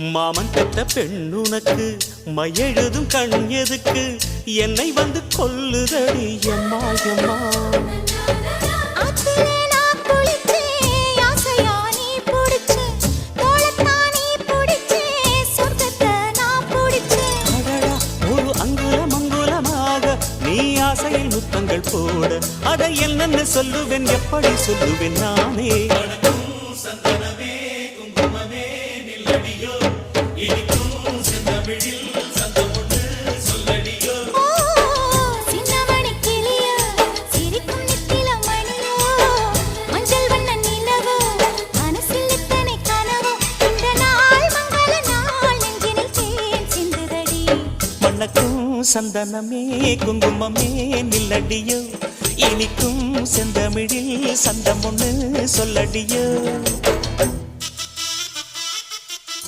மாமன் பெற்ற பெண்ணுனக்கு மையெழுதும் கண் எதுக்கு என்னை வந்து கொல்லுதடி எம்மா எம்மா ஆசையில் முத்தங்கள் போட அதை என்னென்ன சொல்லுவேன் எப்படி சொல்லுவேன் நானே சந்தனமே குங்குமமே நில்லடியோ இனிக்கும் செந்தமிழில் சந்தமொன்று சொல்லடியோ சின்னமணி கிளியோ சிரிக்கும் நித்தில மணியோ மஞ்சள் வண்ண நிலவோ மனசில் இத்தனை கனவோ இந்த நாள் மங்கள நாள் நெஞ்சினில் தேன் சிந்துதடி மணக்கும் சந்தனமே குங்குமமே நில்லடியோ இனிக்கும் செந்தமிழில் சந்தம் ஒண்ணு சொல்லடியோ